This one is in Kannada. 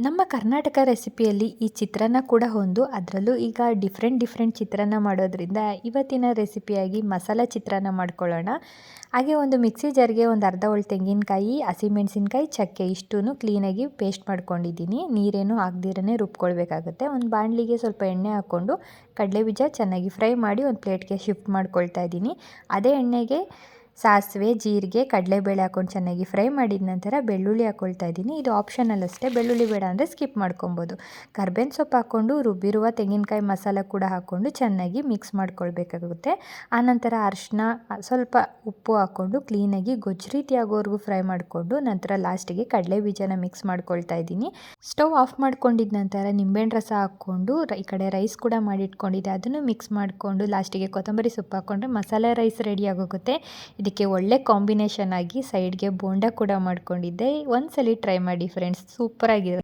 ನಮ್ಮ ಕರ್ನಾಟಕ ರೆಸಿಪಿಯಲ್ಲಿ ಈ ಚಿತ್ರಾನ್ನ ಕೂಡ ಒಂದು. ಅದರಲ್ಲೂ ಈಗ ಡಿಫ್ರೆಂಟ್ ಚಿತ್ರಾನ್ನ ಮಾಡೋದ್ರಿಂದ ಇವತ್ತಿನ ರೆಸಿಪಿಯಾಗಿ ಮಸಾಲ ಚಿತ್ರಾನ್ನ ಮಾಡ್ಕೊಳ್ಳೋಣ. ಹಾಗೆ ಒಂದು ಮಿಕ್ಸಿ ಜಾರ್ಗೆ ಒಂದು ಅರ್ಧ ಹೋಳು ತೆಂಗಿನಕಾಯಿ, ಹಸಿಮೆಣಸಿನ್ಕಾಯಿ, ಚಕ್ಕೆ ಇಷ್ಟೂ ಕ್ಲೀನಾಗಿ ಪೇಸ್ಟ್ ಮಾಡ್ಕೊಂಡಿದ್ದೀನಿ. ನೀರೇನು ಹಾಕ್ದಿರೇ ರುಬ್ಕೊಳ್ಬೇಕಾಗುತ್ತೆ. ಒಂದು ಬಾಣಲಿಗೆ ಸ್ವಲ್ಪ ಎಣ್ಣೆ ಹಾಕ್ಕೊಂಡು ಕಡಲೆಬೀಜ ಚೆನ್ನಾಗಿ ಫ್ರೈ ಮಾಡಿ ಒಂದು ಪ್ಲೇಟ್ಗೆ ಶಿಫ್ಟ್ ಮಾಡ್ಕೊಳ್ತಾ ಇದ್ದೀನಿ. ಅದೇ ಎಣ್ಣೆಗೆ ಸಾಸಿವೆ, ಜೀರಿಗೆ, ಕಡಲೆಬೇಳೆ ಹಾಕ್ಕೊಂಡು ಚೆನ್ನಾಗಿ ಫ್ರೈ ಮಾಡಿದ ನಂತರ ಬೆಳ್ಳುಳ್ಳಿ ಹಾಕ್ಕೊಳ್ತಾ ಇದ್ದೀನಿ. ಇದು ಆಪ್ಷನಲ್ ಅಷ್ಟೇ, ಬೆಳ್ಳುಳ್ಳಿ ಬೇಡ ಅಂದರೆ ಸ್ಕಿಪ್ ಮಾಡ್ಕೊಬೋದು. ಕರ್ಬೇವಿನ ಸೊಪ್ಪು ಹಾಕ್ಕೊಂಡು ರುಬ್ಬಿರುವ ತೆಂಗಿನಕಾಯಿ ಮಸಾಲ ಕೂಡ ಹಾಕ್ಕೊಂಡು ಚೆನ್ನಾಗಿ ಮಿಕ್ಸ್ ಮಾಡ್ಕೊಳ್ಬೇಕಾಗುತ್ತೆ. ಆನಂತರ ಅರಿಶಿನ, ಸ್ವಲ್ಪ ಉಪ್ಪು ಹಾಕ್ಕೊಂಡು ಕ್ಲೀನಾಗಿ ಗೊಜ್ಜು ರೀತಿ ಆಗೋವರೆಗೂ ಫ್ರೈ ಮಾಡಿಕೊಂಡು ನಂತರ ಲಾಸ್ಟಿಗೆ ಕಡಲೆ ಬೀಜನ ಮಿಕ್ಸ್ ಮಾಡ್ಕೊಳ್ತಾ ಇದ್ದೀನಿ. ಸ್ಟವ್ ಆಫ್ ಮಾಡ್ಕೊಂಡಿದ್ದ ನಂತರ ನಿಂಬೆಹಣ್ಣು ರಸ ಹಾಕ್ಕೊಂಡು ಈ ಕಡೆ ರೈಸ್ ಕೂಡ ಮಾಡಿಟ್ಕೊಂಡಿದ್ದೆ ಅದನ್ನು ಮಿಕ್ಸ್ ಮಾಡಿಕೊಂಡು ಲಾಸ್ಟಿಗೆ ಕೊತ್ತಂಬರಿ ಸೊಪ್ಪು ಹಾಕ್ಕೊಂಡ್ರೆ ಮಸಾಲೆ ರೈಸ್ ರೆಡಿ ಆಗೋಗುತ್ತೆ. ಇದಕ್ಕೆ ಒಳ್ಳೆ ಕಾಂಬಿನೇಷನ್ ಆಗಿ ಸೈಡ್ಗೆ ಬೋಂಡ ಕೂಡ ಮಾಡ್ಕೊಂಡಿದ್ದೆ. ಒಂದ್ಸಲಿ ಟ್ರೈ ಮಾಡಿ ಫ್ರೆಂಡ್ಸ್, ಸೂಪರ್ ಆಗಿದೆ.